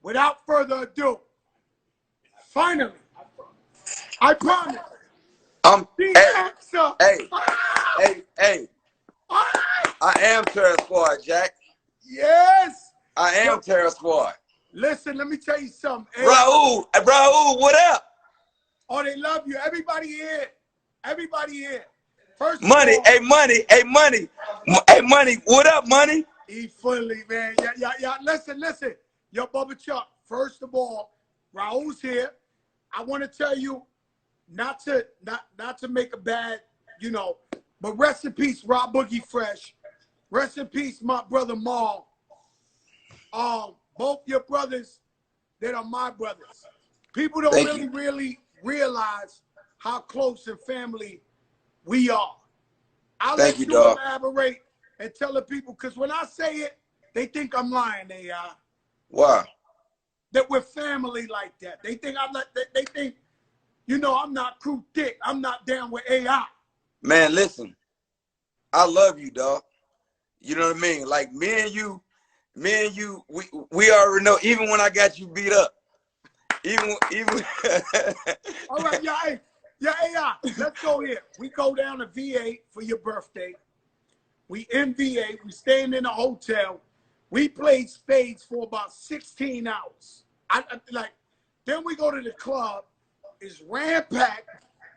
without further ado, finally, I promise, the Hey, answer. hey, hey. I am Terror Squad, Jack. Yes. I am Terror Squad. Listen, let me tell you something. Raul, what up? Oh, they love you. Everybody here. Everybody here. First of Money, all, hey, money. What up, money? eat fully, man. Yeah. Listen. Yo, Bubba Chuck, first of all, Raul's here. I want to tell you not to make a bad, but rest in peace, Rob Boogie Fresh. Rest in peace, my brother Maul. Both your brothers that are my brothers. People don't really realize how close and family we are. I'll let you elaborate and tell the people, because when I say it, they think I'm lying. They are. Why? That we're family like that. They think they think, I'm not crew thick. I'm not down with AI. Man, listen. I love you, dog. You know what I mean? Like me and you, we already know. Even when I got you beat up, even. All right, AI. Let's go here. We go down to VA for your birthday. We in VA. We staying in a hotel. We played spades for about 16 hours. Then we go to the club. It's ram-packed.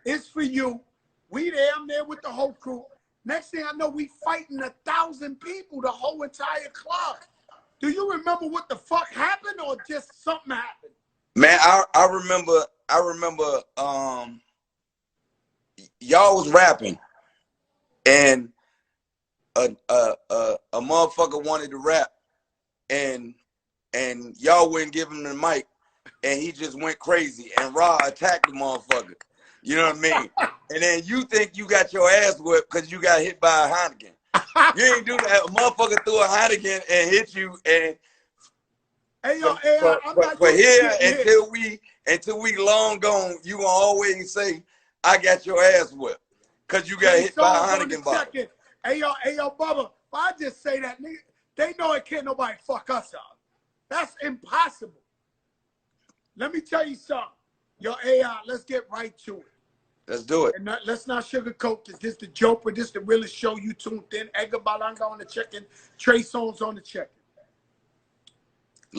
It's for you. We there. I'm there with the whole crew. Next thing I know, we fighting 1,000 people, the whole entire club. Do you remember what the fuck happened, or just something happened? Man, I remember y'all was rapping, and a motherfucker wanted to rap, and y'all wouldn't give him the mic, and he just went crazy, and Raw attacked the motherfucker. You know what I mean? And then you think you got your ass whipped because you got hit by a Heineken. You ain't do that. A motherfucker threw a Heineken and hit you, and but here until we long gone, you gonna always say I got your ass whipped because you got hit by a Heineken bottle. Hey yo, Bubba, if I just say that, nigga, they know it can't nobody fuck us up. That's impossible. Let me tell you something. Yo, AI, let's get right to it. Let's do it. And let's not sugarcoat this. This the joke, but this the realest show. You tuned in. Edgar Balanga on the check-in. Trey Songz on the check-in.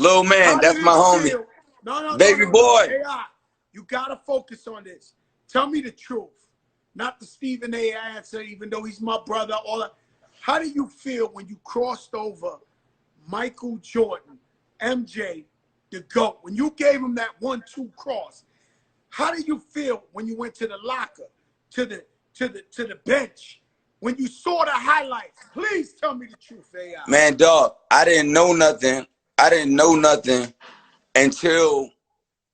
Little man, that's my homie. No, baby boy. AI, you gotta focus on this. Tell me the truth. Not the Stephen A. answer, even though he's my brother. All that. How do you feel when you crossed over Michael Jordan, MJ, the GOAT? When you gave him that 1-2 cross, how do you feel when you went to the locker, to the bench, when you saw the highlights? Please tell me the truth, AI. Man, dog, I didn't know nothing. Until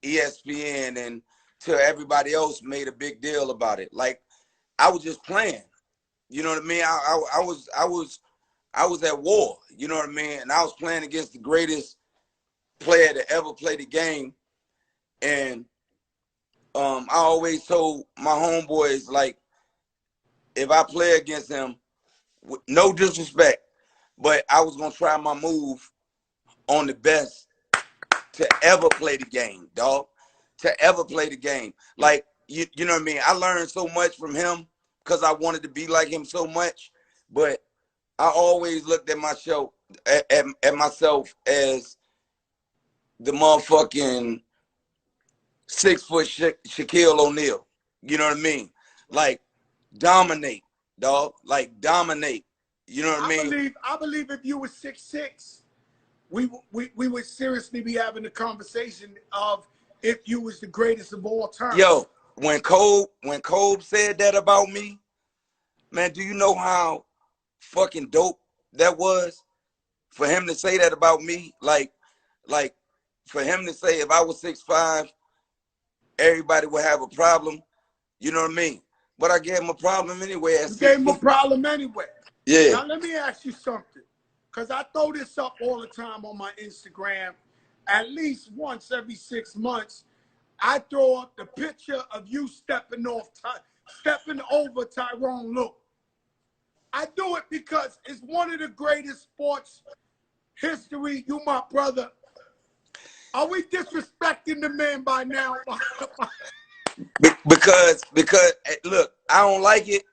ESPN and till everybody else made a big deal about it. Like, I was just playing. You know what I mean? I was at war. You know what I mean? And I was playing against the greatest player to ever play the game. And I always told my homeboys, like, if I play against him, no disrespect, but I was gonna try my move on the best to ever play the game, dog. To ever play the game. Like, you know what I mean? I learned so much from him because I wanted to be like him so much. But I always looked at myself as the motherfucking 6-foot Shaquille O'Neal. You know what I mean? Like, dominate, dog. Like, dominate. You know what I mean? I believe if you were 6'6", we would seriously be having a conversation of if you was the greatest of all time. Yo, when Kobe said that about me, man, do you know how fucking dope that was? For him to say that about me, like for him to say if I was 6'5", everybody would have a problem. You know what I mean? But I gave him a problem anyway. You gave him a problem anyway. Yeah. Now let me ask you something, because I throw this up all the time on my Instagram. At least once every 6 months, I throw up the picture of you stepping over Tyrone Lue. I do it because it's one of the greatest sports history. You my brother. Are we disrespecting the man by now? Because look, I don't like it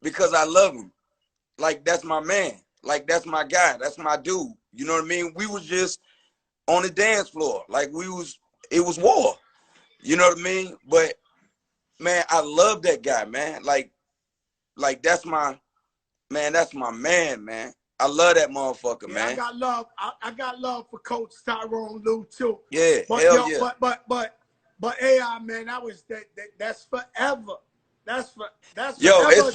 because I love him. Like, that's my man. Like, that's my guy. That's my dude. You know what I mean? We was just on the dance floor. Like, it was war. You know what I mean? But man, I love that guy, man. Like that's my man. That's my man, man. I love that motherfucker, yeah, man. I got love. I got love for Coach Tyrone Lue too. Yeah, but, hell yeah. But AI, man, that's forever. That's Yo, forever.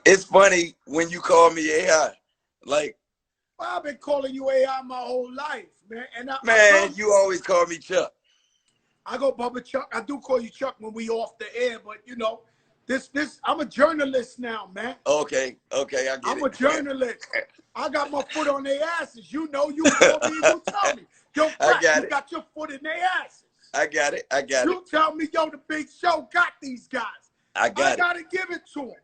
It's funny when you call me AI. Like, well, I've been calling you AI my whole life, man. And you always call me Chuck. I go Bubba Chuck. I do call you Chuck when we off the air, but you know, this I'm a journalist now, man. Okay, I get it. I'm a journalist. I got my foot on their asses. You know, you call me, you tell me. Yo, Pratt, you got your foot in their asses. I got it. You tell me, yo, the Big Show got these guys. I gotta give it to them.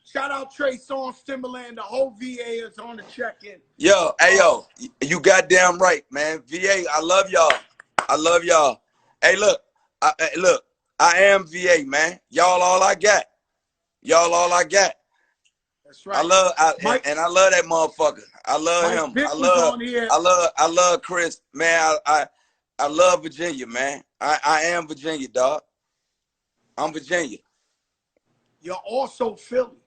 Shout out Trey Songz, Timberland. The whole VA is on the check-in. Yo, hey, yo, you goddamn right, man. VA, I love y'all. I love y'all. Hey, look, I am VA, man. Y'all all I got. Y'all all I got. That's right. I love that motherfucker. I love him. I love Chris, man. I love Virginia, man. I am Virginia, dog. I'm Virginia. You're also Philly.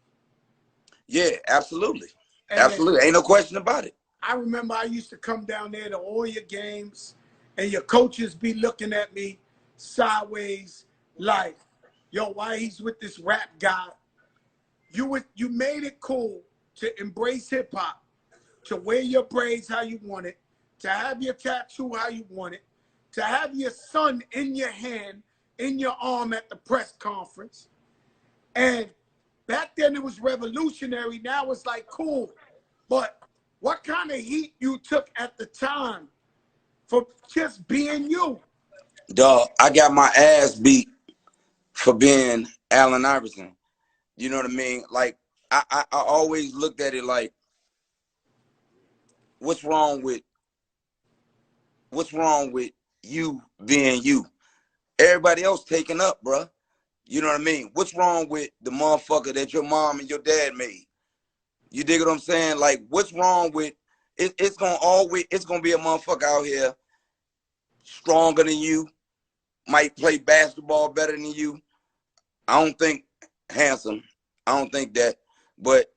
Yeah, absolutely. Absolutely. Ain't no question about it. I remember I used to come down there to all your games, and your coaches be looking at me sideways like, yo, why he's with this rap guy? You made it cool to embrace hip hop, to wear your braids how you want it, to have your tattoo how you want it, to have your son in your hand, in your arm at the press conference. And back then it was revolutionary. Now it's like cool. But what kind of heat you took at the time for just being you? Dog, I got my ass beat for being Allen Iverson. You know what I mean? Like, I always looked at it like, what's wrong with you being you? Everybody else taking up, bruh. You know what I mean? What's wrong with the motherfucker that your mom and your dad made? You dig what I'm saying? Like, what's wrong with it? It's gonna be a motherfucker out here stronger than you, might play basketball better than you. I don't think handsome. I don't think that. But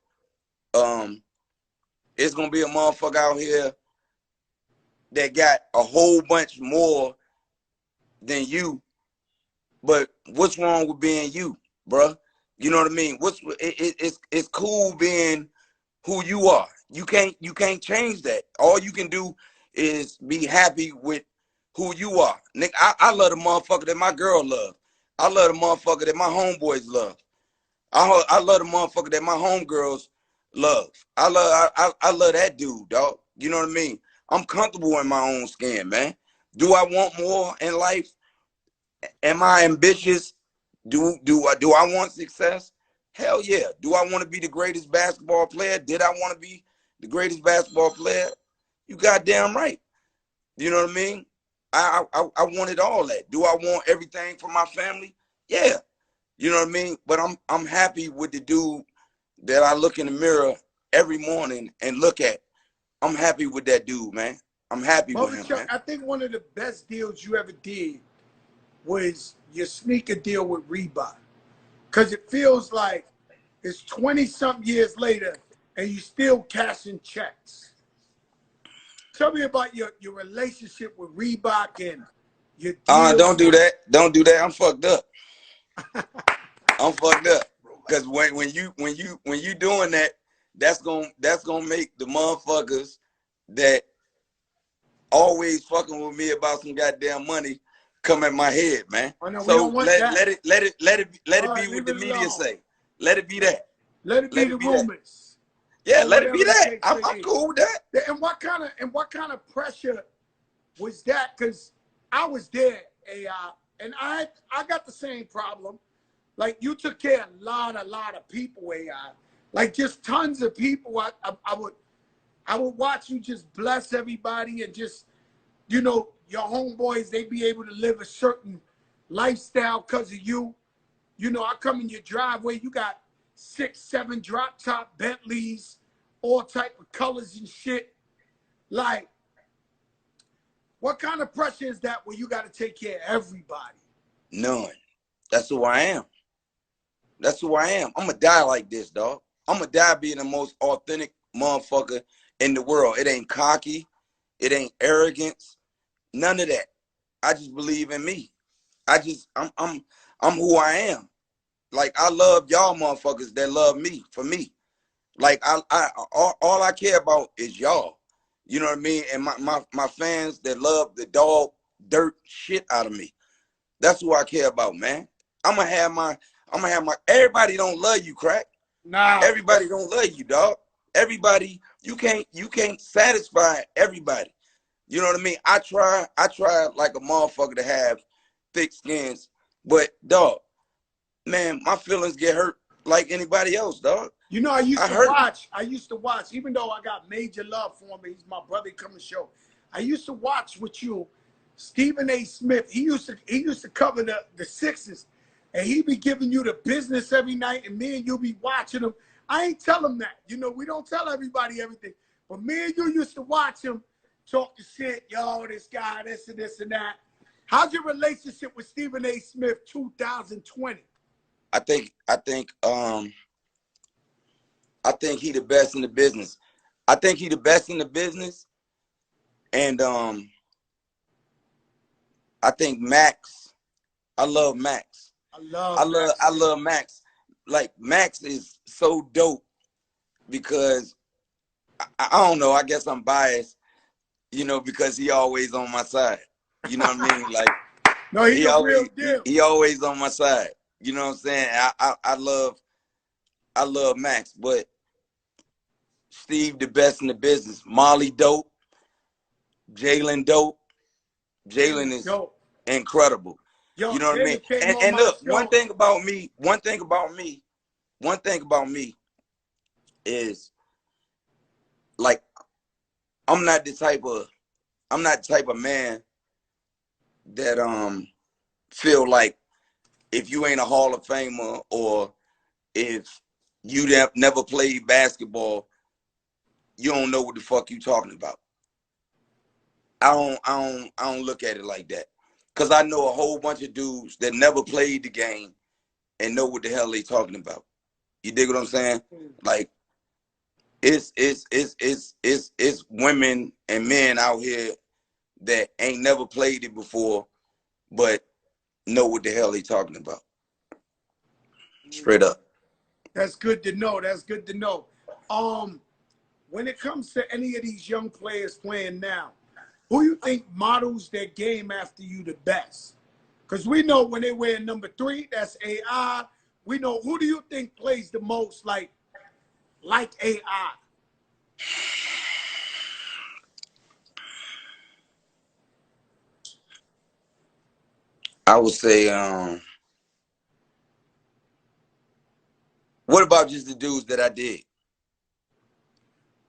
it's gonna be a motherfucker out here that got a whole bunch more than you. But what's wrong with being you, bruh? You know what I mean? It's cool being who you are. You can't change that. All you can do is be happy with who you are. Nick, I love the motherfucker that my girl love. I love the motherfucker that my homeboys love. I love the motherfucker that my homegirls love. I love that dude, dog. You know what I mean? I'm comfortable in my own skin, man. Do I want more in life? Am I ambitious? Do I want success? Hell yeah. Do I want to be the greatest basketball player? Did I want to be the greatest basketball player? You goddamn right. You know what I mean? I wanted all that. Do I want everything for my family? Yeah. You know what I mean? But I'm happy with the dude that I look in the mirror every morning and look at. I'm happy with that dude, man. I'm happy with him, man. I think one of the best deals you ever did was your sneaker deal with Reebok. Because it feels like it's 20-something years later and you still cashing checks. Tell me about your relationship with Reebok and your deal. Don't do that. Don't do that. I'm fucked up. I'm fucked up. Because when you doing that, that's gonna make the motherfuckers that always fucking with me about some goddamn money come at my head, man. Oh, no, so let it be what the media say. Let it be that. Let it be the rumors. Yeah, let it be that. I'm cool with that. And what kind of pressure was that? Because I was there, AI, and I got the same problem. Like, you took care of a lot of people, AI. Like, just tons of people. I would watch you just bless everybody and just you know, your homeboys, they be able to live a certain lifestyle because of you. You know, I come in your driveway, you got 6, 7 drop top Bentleys, all type of colors and shit. Like, what kind of pressure is that where you got to take care of everybody? None. That's who I am. That's who I am. I'm going to die like this, dog. I'm going to die being the most authentic motherfucker in the world. It ain't cocky. It ain't arrogance. None of that. I just believe in me. I'm who I am. Like, I love y'all motherfuckers that love me for me. Like, all I care about is y'all. You know what I mean? And my fans that love the dog dirt shit out of me. That's who I care about, man. I'm gonna have my everybody don't love you, crack. Nah. Everybody don't love you, dog. Everybody, you can't satisfy everybody. You know what I mean? I try like a motherfucker to have thick skins, but dog, man, my feelings get hurt like anybody else, dog. You know, I used to watch, even though I got major love for him, he's my brother, he come to show. I used to watch with you, Stephen A. Smith. He used to cover the Sixers, and he be giving you the business every night, and me and you be watching him. I ain't tell him that. You know, we don't tell everybody everything. But me and you used to watch him talk the shit, yo, this guy, this and this and that. How's your relationship with Stephen A. Smith 2020? I think he the best in the business. I think he the best in the business. And I think Max, I love Max. I love Max. Like, Max is so dope because I don't know, I guess I'm biased, you know, because he always on my side. You know what I mean? Like, no, he always on my side. You know what I'm saying? I love Max, but Steve the best in the business. Molly dope. Jalen dope. Jalen is dope. Incredible. Yo, you know what I mean? And look, one thing about me is, like, I'm not the type of man that feel like if you ain't a Hall of Famer or if you never played basketball, you don't know what the fuck you talking about. I don't look at it like that. Cause I know a whole bunch of dudes that never played the game and know what the hell they talking about. You dig what I'm saying? Like, it's women and men out here that ain't never played it before, but know what the hell they talking about. Straight up. That's good to know. That's good to know. When it comes to any of these young players playing now, who you think models their game after you the best? Because we know when they wear number 3, that's AI. We know, who do you think plays the most like AI? I would say, what about just the dudes that I did?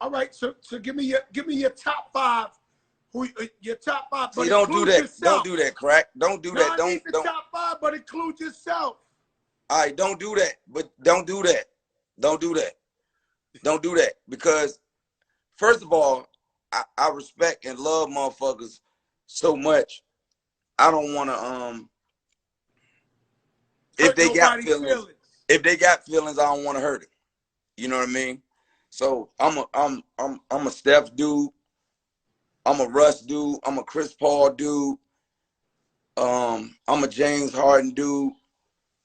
All right, so give me your top 5. Your top 5? But don't do that. Yourself. Don't do that, crack. Don't do that. Don't the top 5, but include yourself. All right, don't do that. But don't do that. Don't do that. Don't do that, because first of all, I respect and love motherfuckers so much. I don't want to if they got feelings. If they got feelings, I don't want to hurt it. You know what I mean? So I'm a Steph dude. I'm a Russ dude. I'm a Chris Paul dude. I'm a James Harden dude.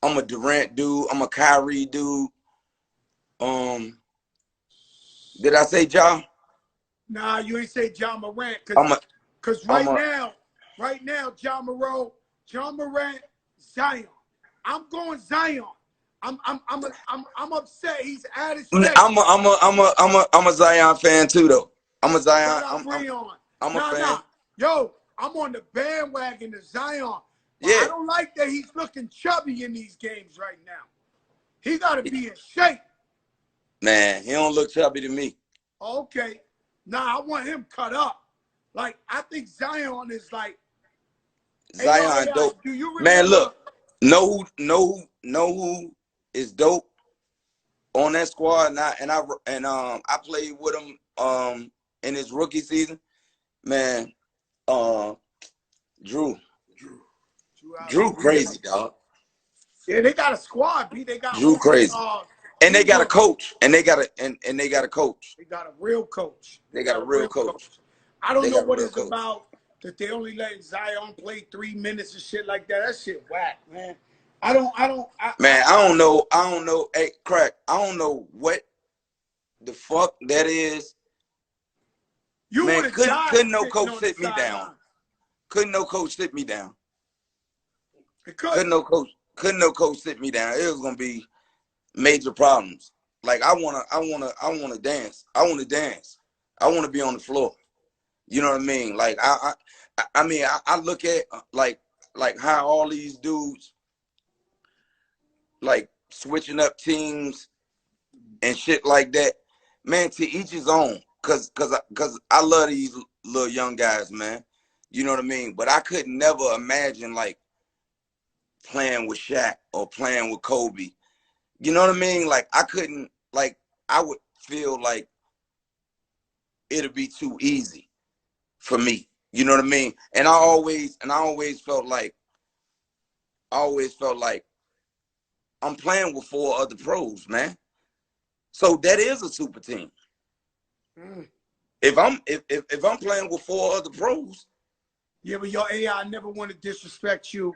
I'm a Durant dude. I'm a Kyrie dude. Did I say Ja? Nah, you ain't say Ja Morant. Cause right now, Ja Morant, Zion. I'm going Zion. I'm upset. He's out of shape. I'm a Zion fan too, though. I'm a Zion. I'm a fan. Nah. Yo, I'm on the bandwagon of Zion. But yeah. I don't like that he's looking chubby in these games right now. He got to be in shape. Man, he don't look chubby to me. Okay. Nah, I want him cut up. Like, I think Zion is like, Zion hey, dope. do you remember? Man, look, know who is dope on that squad, and I played with him in his rookie season. Man, Drew crazy, dog. Yeah, they got a squad, B. They got Drew crazy. And they got a coach. And they got a coach. They got a real coach. They got a real coach. I don't know what it's about that they only let Zion play 3 minutes and shit like that. That shit whack, man. I don't know. Hey, Crack, I don't know what the fuck that is. Man, couldn't no coach sit me down. Couldn't no coach sit me down. Couldn't no coach sit me down. It was gonna be major problems. Like I wanna dance. I wanna dance. I wanna be on the floor. You know what I mean? Like I look at like how all these dudes like switching up teams and shit like that. Man, to each his own. Cause I love these little young guys, man. You know what I mean? But I could never imagine like playing with Shaq or playing with Kobe. You know what I mean? Like I couldn't, like I would feel like it'd be too easy for me. You know what I mean? And I always felt like I'm playing with 4 other pros, man. So that is a super team. If I'm playing with 4 other pros. Yeah, but I never want to disrespect you,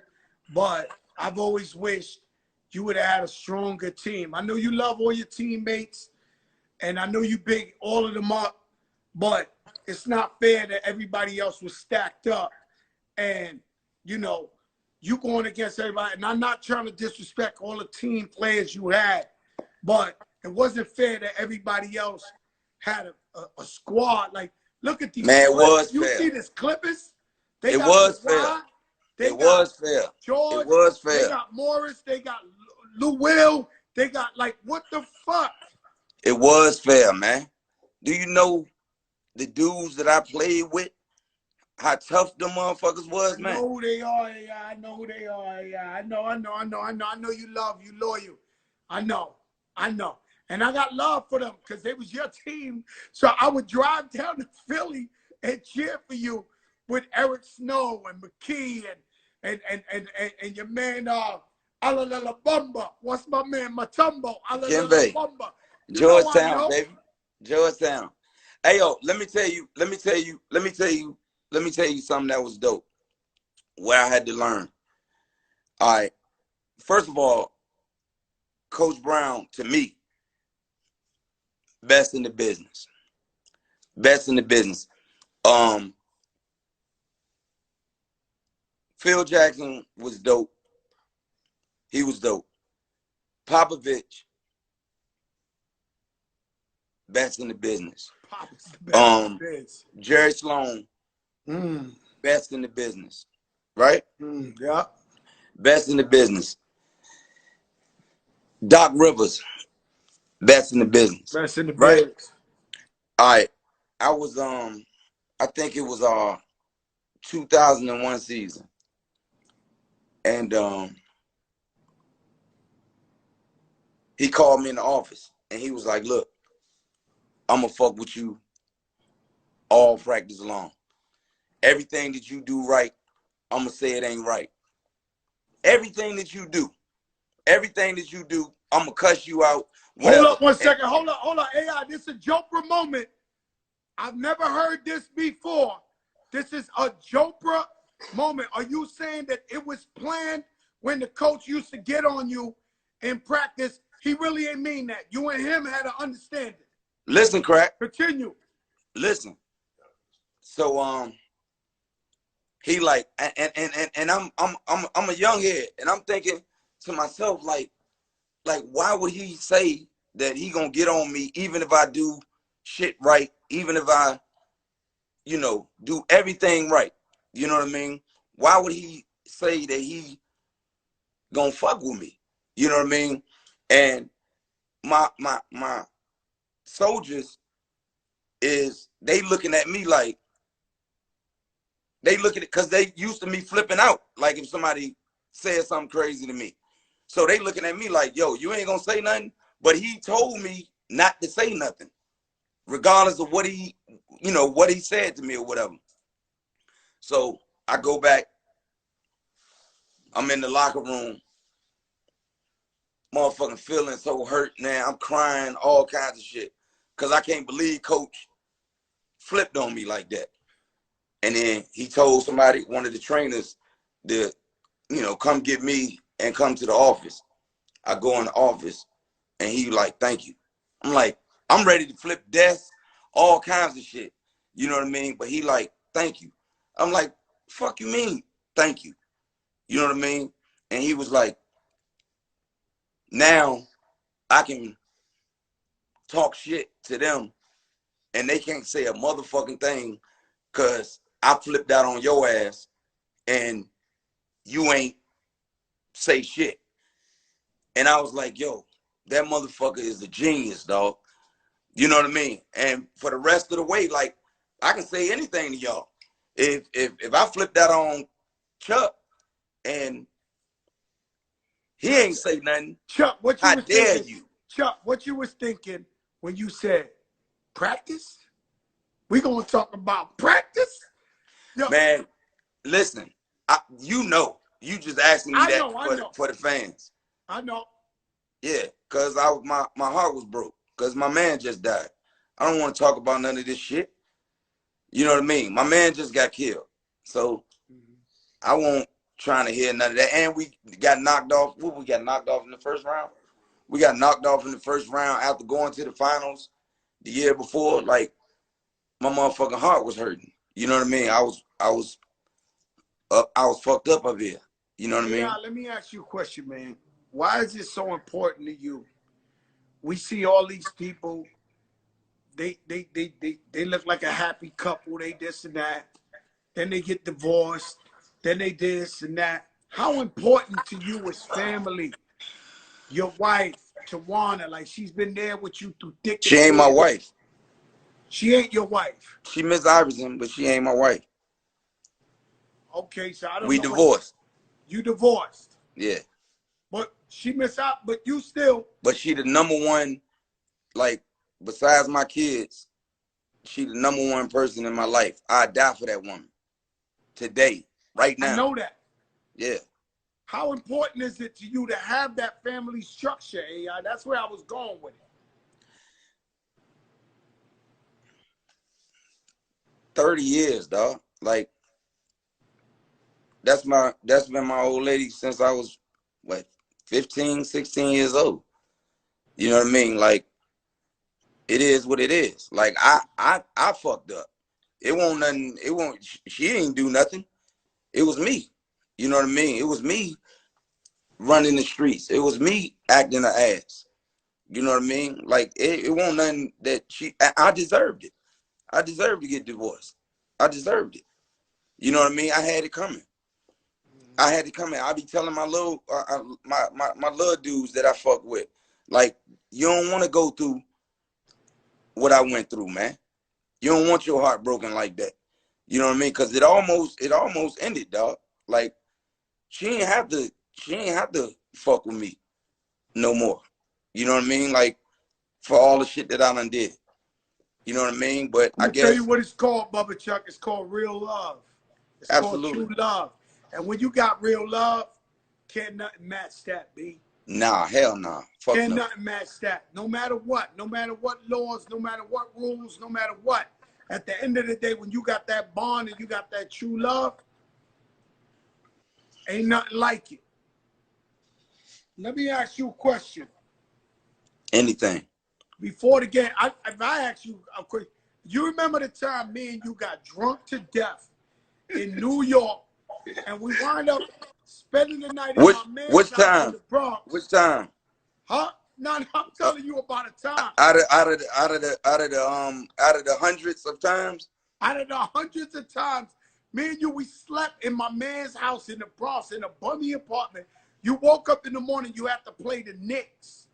but I've always wished you would have had a stronger team. I know you love all your teammates, and I know you big all of them up, but it's not fair that everybody else was stacked up, and you know, you going against everybody. And I'm not trying to disrespect all the team players you had, but it wasn't fair that everybody else had a squad. Like, look at these. Man, it was you fair. see this Clippers? It was fair. It was fair. George, it was fair. They got Morris. They got Lou Will. They got, like, what the fuck? It was fair, man. Do you know the dudes that I played with? How tough them motherfuckers was, man. I know who they are. Yeah, I know who they are. Yeah, I know you love, you loyal. I know. And I got love for them because they was your team. So I would drive down to Philly and cheer for you with Eric Snow and McKee and your man Alalabamba. What's my man Matumbo? Alalabamba. Georgetown, baby. Georgetown. Hey yo, let me tell you something that was dope. Where I had to learn. All right. First of all, Coach Brown, to me, best in the business. Best in the business. Phil Jackson was dope. He was dope. Popovich, best in the business. Jerry Sloan, best in the business. Right? Yeah. Best in the business. Doc Rivers, best in the business. Best in the right? business. All right. I was I think it was 2001 season. And he called me in the office and he was like, look, I'm gonna fuck with you all practice long. Everything that you do right, I'm gonna say it ain't right. Everything that you do, I'm gonna cuss you out. Hold up 1 second. Hold on. AI, this is a Jopra moment. I've never heard this before. This is a Jopra moment. Are you saying that it was planned when the coach used to get on you in practice? He really ain't mean that. You and him had an understanding. Listen, Crack. Continue. Listen. So he like, and I'm a young head, and I'm thinking to myself like why would he say that he gonna get on me even if I do shit right, even if I, you know, do everything right? You know what I mean? Why would he say that he gonna fuck with me? You know what I mean? And my soldiers is they looking at me like, They look at it because they used to me flipping out. Like if somebody said something crazy to me. So they looking at me like, yo, you ain't gonna say nothing. But he told me not to say nothing, regardless of what he, you know, what he said to me or whatever. So I go back. I'm in the locker room. Motherfucking feeling so hurt, man. I'm crying, all kinds of shit. Because I can't believe Coach flipped on me like that. And then he told somebody, one of the trainers, to, you know, come get me and come to the office. I go in the office, and he like, thank you. I'm like, I'm ready to flip desks, all kinds of shit. You know what I mean? But he like, thank you. I'm like, fuck you mean, thank you. You know what I mean? And he was like, now I can talk shit to them, and they can't say a motherfucking thing because I flipped out on your ass, and you ain't say shit. And I was like, yo, that motherfucker is a genius, dog. You know what I mean? And for the rest of the way, like, I can say anything to y'all. If I flipped out on Chuck and he ain't say nothing, Chuck, what you how was dare thinking? you? Chuck, what you was thinking when you said practice? We gonna talk about practice? Yo, Man, listen, you know, you just asking me that for the fans. I know. Yeah, cause my heart was broke because my man just died. I don't want to talk about none of this shit. You know what I mean? My man just got killed, so I won't trying to hear none of that. And we got knocked off. We got knocked off in the first round. We got knocked off in the first round after going to the finals the year before. Like, my motherfucking heart was hurting. You know what I mean? I was fucked up here. You know what I mean? Yeah, let me ask you a question, man. Why is it so important to you? We see all these people, they look like a happy couple, they this and that. Then they get divorced, then they this and that. How important to you is family? Your wife, Tawana, like she's been there with you through thick and She ain't my wife. She ain't your wife. She Miss Iverson, but she ain't my wife. Okay, so I don't know. We divorced. You divorced. Yeah. But she missed out, but you still. But she the number one, like, besides my kids, she the number one person in my life. I'd die for that woman. Today, right now. I know that. Yeah. How important is it to you to have that family structure, AI? That's where I was going with it. 30 years, dog. Like, that's been my old lady since I was, what, 15, 16 years old. You know what I mean? Like, it is what it is. Like, I fucked up. It won't nothing, she didn't do nothing. It was me. You know what I mean? It was me running the streets. It was me acting her ass. You know what I mean? Like, it won't nothing that I deserved it. I deserved to get divorced. I deserved it. You know what I mean? I had it coming. I had to come in. I be telling my little, my little dudes that I fuck with, like, you don't want to go through what I went through, man. You don't want your heart broken like that. You know what I mean? Cause it almost ended, dog. Like, she ain't have to fuck with me no more. You know what I mean? Like, for all the shit that I done did. You know what I mean? But I guess. Tell you what it's called, Bubba Chuck. It's called real love. It's Absolutely. called true love. And when you got real love, can't nothing match that, B. Nah, hell nah. Fuck can't no. nothing match that. No matter what laws, no matter what rules, no matter what. At the end of the day, when you got that bond and you got that true love, ain't nothing like it. Let me ask you a question. Anything. Before the game, if I ask you a question, you remember the time me and you got drunk to death in New York, and we wind up spending the night in my man's house in the Bronx? Which time? Huh? No, I'm telling you about a time. Out of the hundreds of times. Out of the hundreds of times, me and you, we slept in my man's house in the Bronx in a bummy apartment. You woke up in the morning, you have to play the Knicks.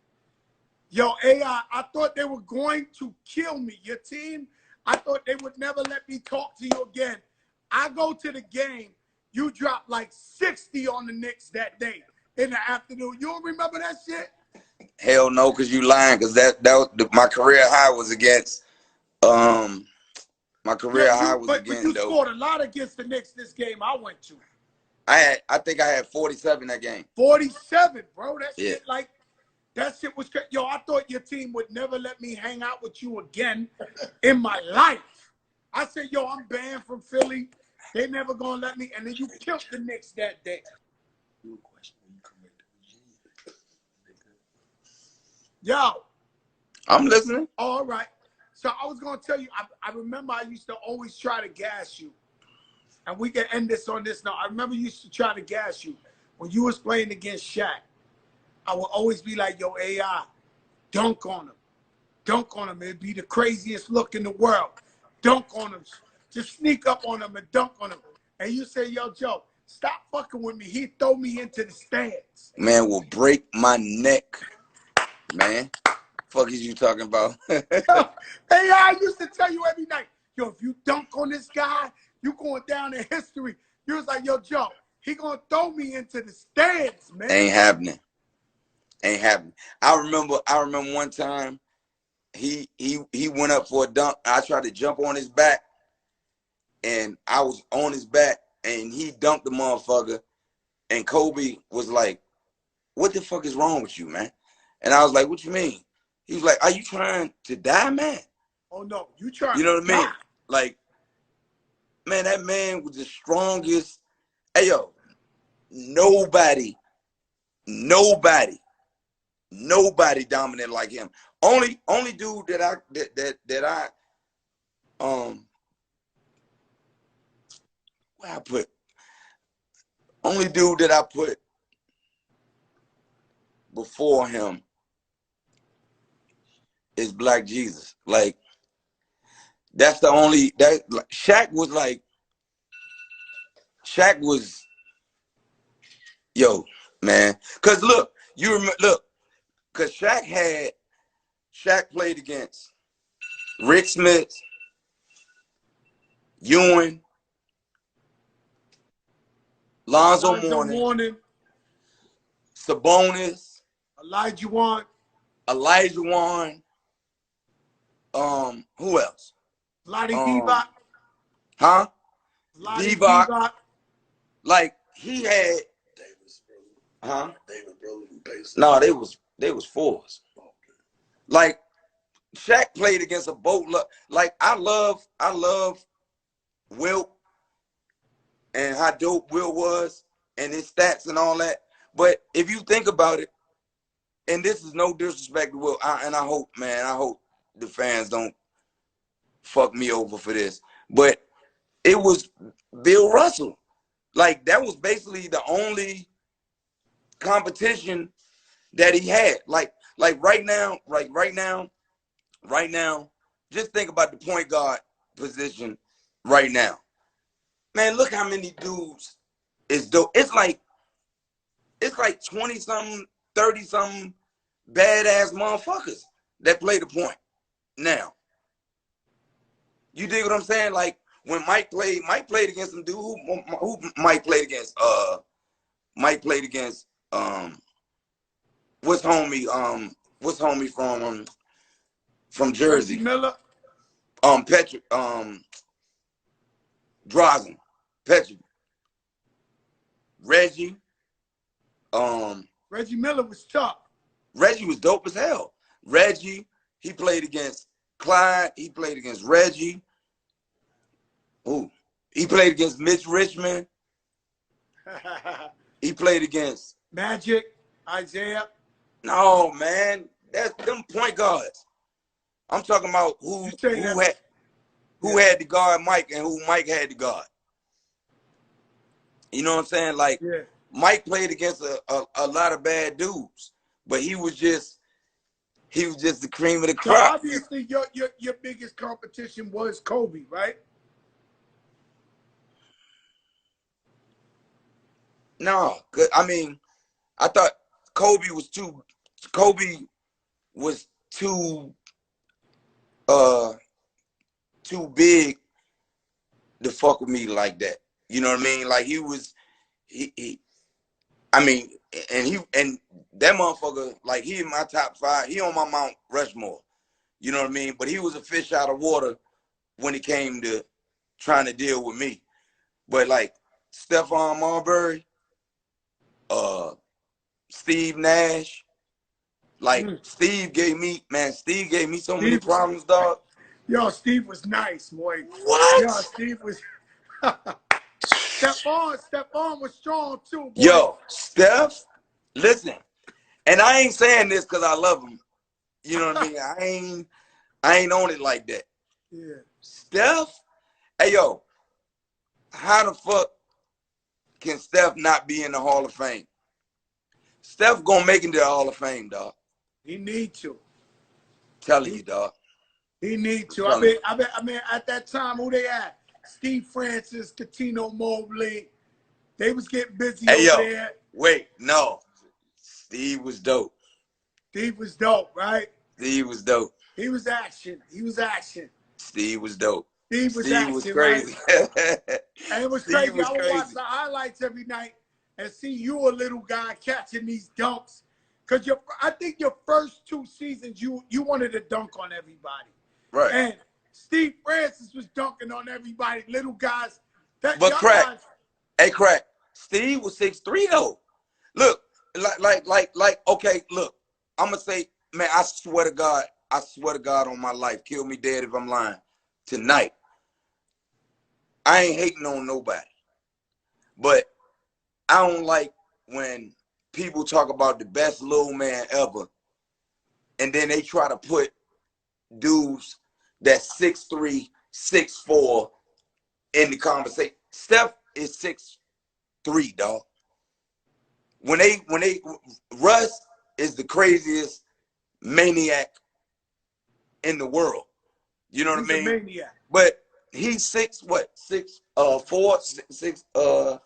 Yo, AI, I thought they were going to kill me. Your team, I thought they would never let me talk to you again. I go to the game. You dropped like 60 on the Knicks that day in the afternoon. You don't remember that shit? Hell no, because you lying. Because my career high was against my career high was but you though. scored a lot against the Knicks this game I went to. I think I had 47 that game. 47, bro. That shit that shit was crazy. Yo, I thought your team would never let me hang out with you again in my life. I said, yo, I'm banned from Philly. They never gonna let me. And then you killed the Knicks that day. Yo. I'm listening. All right. So I was gonna tell you, I remember I used to always try to gas you. And we can end this on this now. I remember you used to try to gas you. When you was playing against Shaq, I would always be like, yo, AI, dunk on him. Dunk on him. It'd be the craziest look in the world. Dunk on him. Just sneak up on him and dunk on him. And you say, yo, Joe, stop fucking with me. He throw me into the stands. Man, will break my neck. Man, fuck is you talking about? Yo, AI used to tell you every night, yo, if you dunk on this guy, you going down in history. You was like, yo, Joe, he gonna throw me into the stands, man. Ain't happening. Ain't happening. I remember one time he went up for a dunk. I tried to jump on his back, and I was on his back, and he dunked the motherfucker. And Kobe was like, "What the fuck is wrong with you, man?" And I was like, "What you mean?" He was like, "Are you trying to die, man?" Oh no, you trying? You know what I mean? Die. Like, man, that man was the strongest. Hey yo, nobody dominant like him. Only dude that I where I put only dude that I put before him is Black Jesus. Like, that's the only that like, Shaq was yo, man. Cause look, you remember cause Shaq played against Rick Smith, Ewing, Lonzo Mourning, Sabonis, Elijah Wan, who else? Lottie Divac. Huh? Divac. Like, he had No, they was fours. Like, Shaq played against a boatload. Like, I love Wilt and how dope Wilt was and his stats and all that. But if you think about it, and this is no disrespect to Wilt, I hope the fans don't fuck me over for this, but it was Bill Russell. Like, that was basically the only competition that he had. Like right now, just think about the point guard position right now. Man, look how many dudes is dope. It's like 20-something, 30-something badass motherfuckers that play the point now. You dig what I'm saying? Like, when Mike played against some dude who Mike played against. Mike played against what's homie from Jersey? Reggie Miller. Patrick Drazen, Patrick, Reggie. Reggie Miller was tough. Reggie was dope as hell. Reggie, he played against Clyde. He played against Reggie. Ooh, he played against Mitch Richmond. He played against Magic, Isaiah. No, man, that's them point guards. I'm talking about who had to guard Mike and who Mike had to guard. You know what I'm saying? Like, yeah. Mike played against a lot of bad dudes, but he was just the cream of the crop. So obviously, your biggest competition was Kobe, right? No, I mean, I thought Kobe was too too big to fuck with me like that. You know what I mean? Like I mean, and that motherfucker, like he in my top 5. He on my Mount Rushmore. You know what I mean? But he was a fish out of water when it came to trying to deal with me. But like Stephon Marbury, Steve Nash, like Steve gave me so many problems, dog. Yo, Steve was nice, boy. What? Yo, Steve was. Stephon was strong too, boy. Yo, Steph, listen, and I ain't saying this because I love him. You know what I mean? I ain't on it like that. Yeah. Steph, hey yo, how the fuck can Steph not be in the Hall of Fame? Steph gonna make it to the Hall of Fame, dog. He need to. Telling you, dog. He need to. I mean, at that time, who they had? Steve Francis, Catino Mobley. They was getting busy over there. Wait, no. Steve was dope. Steve was dope, right? Steve was dope. He was action. He was action. Steve was dope. Steve was action, was crazy. Right? And it was Steve crazy. was I would crazy. watch the highlights every night and see you, a little guy, catching these dunks. Because I think your first 2 seasons, you wanted to dunk on everybody. Right. And Steve Francis was dunking on everybody, little guys. But Crack, hey Crack, Steve was 6'3" though. Look, like, okay, look, I'm gonna say, man, I swear to God on my life, kill me dead if I'm lying. Tonight, I ain't hating on nobody, but I don't like when people talk about the best little man ever, and then they try to put dudes that's 6'3", 6'4" in the conversation. Steph is 6'3", dog. When they Russ is the craziest maniac in the world. You know what I mean? He's a maniac. But he's 6'4", 6'4"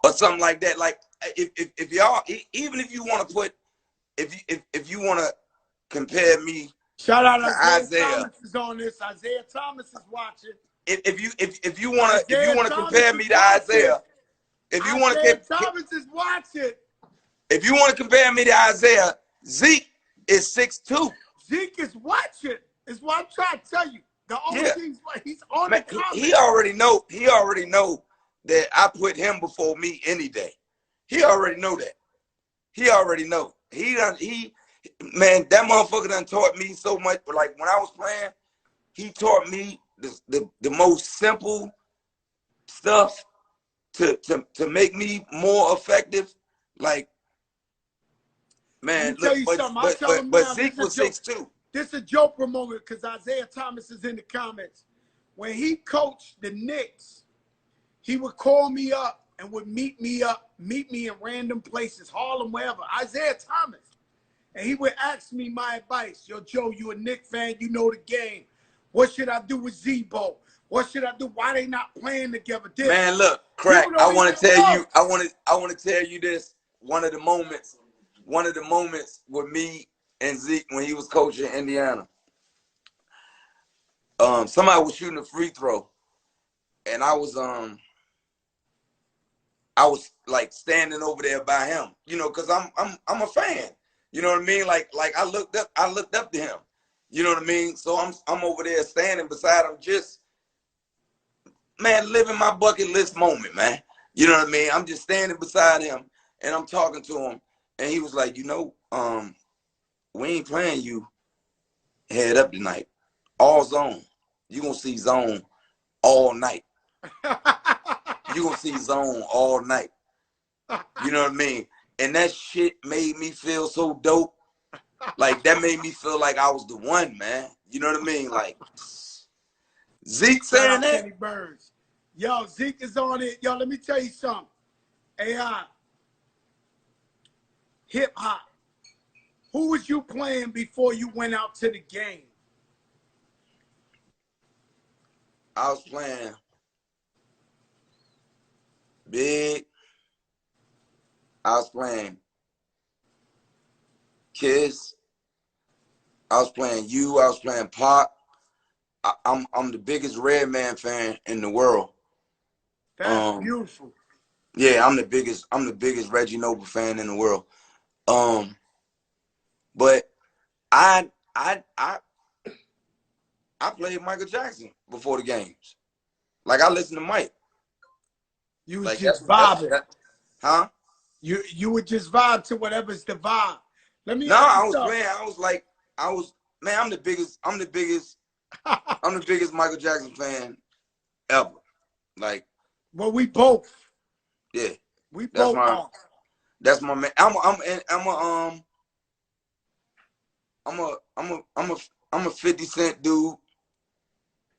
or something like that. Like if y'all, even if you want to put, if you want to compare me. Shout out Isaiah Thomas is on this. Isaiah Thomas is watching. If you want to compare me to Isaiah, if you want to Thomas is watching. If you want to compare me to Isaiah, Zeke is 6'2". Zeke is watching. Is what I'm trying to tell you. The OG's he's on the comment. He already know that I put him before me any day. He already know that. He already know. Man, that motherfucker done taught me so much. But like when I was playing, he taught me the most simple stuff to make me more effective. Like, man, look, but Zeke was 6'2". This is a joke moment because Isaiah Thomas is in the comments. When he coached the Knicks, he would call me up and would meet me in random places, Harlem, wherever. Isaiah Thomas. And he would ask me my advice. Yo, Joe, you a Knicks fan, you know the game. What should I do with Zebo? What should I do? Why they not playing together? Man, look, Crack, I want to tell you, I want to tell you this. One of the moments with me and Zeke when he was coaching Indiana. Somebody was shooting a free throw, and I was like standing over there by him, you know, because I'm a fan. You know what I mean? Like I looked up to him. You know what I mean? So I'm over there standing beside him, just, man, living my bucket list moment, man. You know what I mean? I'm just standing beside him and I'm talking to him, and he was like, you know, we ain't playing you head up tonight. All zone. You gonna see zone all night. You gonna see zone all night. You know what I mean? And that shit made me feel so dope. Like, that made me feel like I was the one, man. You know what I mean? Like, Zeke saying that. Kenny Burns. Yo, Zeke is on it. Yo, let me tell you something. AI. Hip hop. Who was you playing before you went out to the game? I was playing Big. I was playing Kiss. I was playing you. I was playing Pop. I'm the biggest Redman fan in the world. That's beautiful. Yeah, I'm the biggest Reggie Noble fan in the world. But I played Michael Jackson before the games. Like, I listened to Mike. You was Like, just vibing. Huh? You would just vibe to whatever's the vibe. Let me No, ask I you was something. playing. Man, I'm the biggest Michael Jackson fan ever. Like, well, we both. yeah. We both are. That's my man. I'm a 50 Cent dude.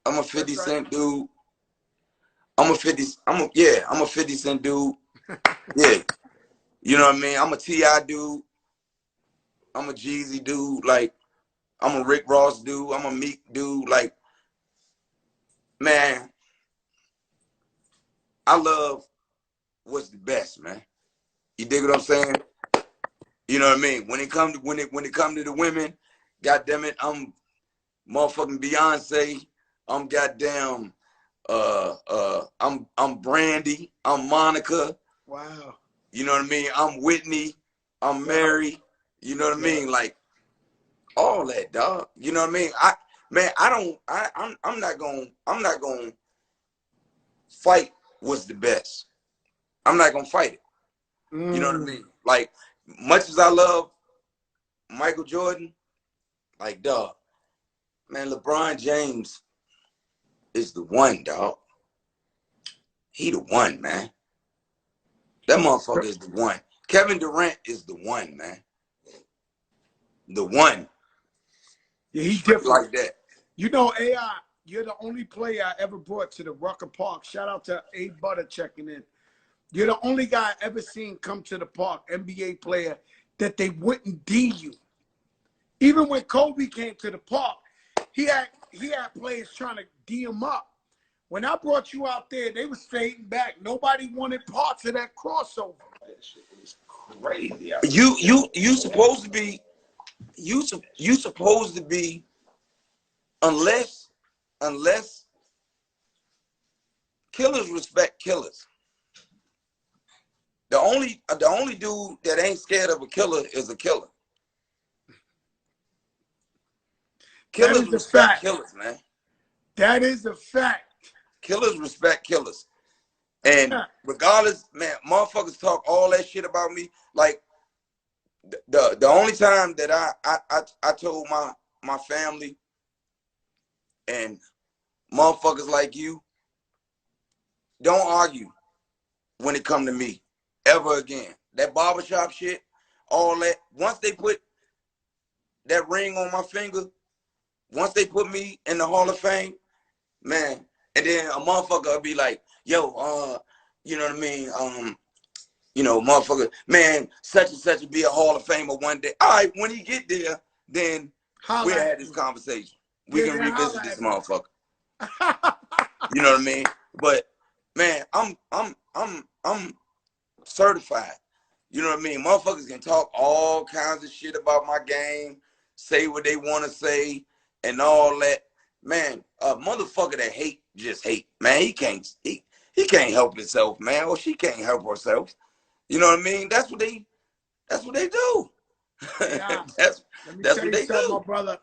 I'm a 50 Cent dude. I'm a 50 Cent dude. Yeah. You know what I mean? I'm a T.I. dude. I'm a Jeezy dude. Like, I'm a Rick Ross dude. I'm a Meek dude. Like, man, I love what's the best, man. You dig what I'm saying? You know what I mean? When it come to the women, goddamn it, I'm motherfucking Beyonce. I'm goddamn I'm Brandy. I'm Monica. Wow. You know what I mean? I'm Whitney. I'm Mary. You know what I mean? Like, all that, dog. You know what I mean? I'm not gonna fight what's the best. I'm not gonna fight it. You know what I mean? Like, much as I love Michael Jordan, like, dog, man, LeBron James is the one, dog. He the one, man. That motherfucker is the one. Kevin Durant is the one, man. The one. Yeah, he's different like that. You know, AI, you're the only player I ever brought to the Rucker Park. Shout out to A Butter checking in. You're the only guy I ever seen come to the park, NBA player, that they wouldn't D you. Even when Kobe came to the park, he had players trying to D him up. When I brought you out there, they was fading back. Nobody wanted parts of that crossover. That shit was crazy. You supposed to be unless killers respect killers. The only dude that ain't scared of a killer is a killer. Killers respect killers, man. That is a fact. Killers respect killers. And regardless, man, motherfuckers talk all that shit about me. Like, the only time that I told my family and motherfuckers like you, don't argue when it come to me ever again. That barbershop shit, all that. Once they put that ring on my finger, once they put me in the Hall of Fame, man, and then a motherfucker will be like, yo, you know what I mean? You know, motherfucker, man, such and such will be a Hall of Famer one day. All right, when he get there, then we'll have this conversation. We can revisit this motherfucker. You know what I mean? But man, I'm certified. You know what I mean? Motherfuckers can talk all kinds of shit about my game, say what they want to say, and all that. Man, a motherfucker that hate just hate. Man, he can't help himself, man, or she can't help herself. You know what I mean? That's what they do. Yeah. that's Let me that's tell what you they something, do. my brother.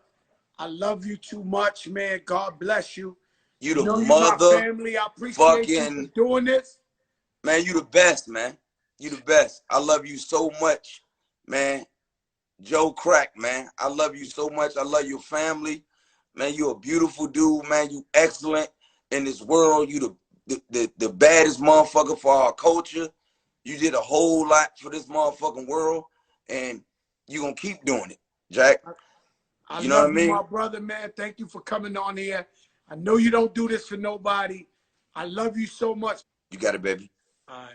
I love you too much, man. God bless you. You the know mother you my family. I appreciate you for doing this. Man, you the best, man. You the best. I love you so much, man. Joe Crack, man. I love you so much. I love your family. Man, you a beautiful dude, man. You excellent in this world. You the baddest motherfucker for our culture. You did a whole lot for this motherfucking world, and you gonna keep doing it, Jack. I You know what I love you, mean? my brother, man. Thank you for coming on here. I know you don't do this for nobody. I love you so much. You got it, baby. All right.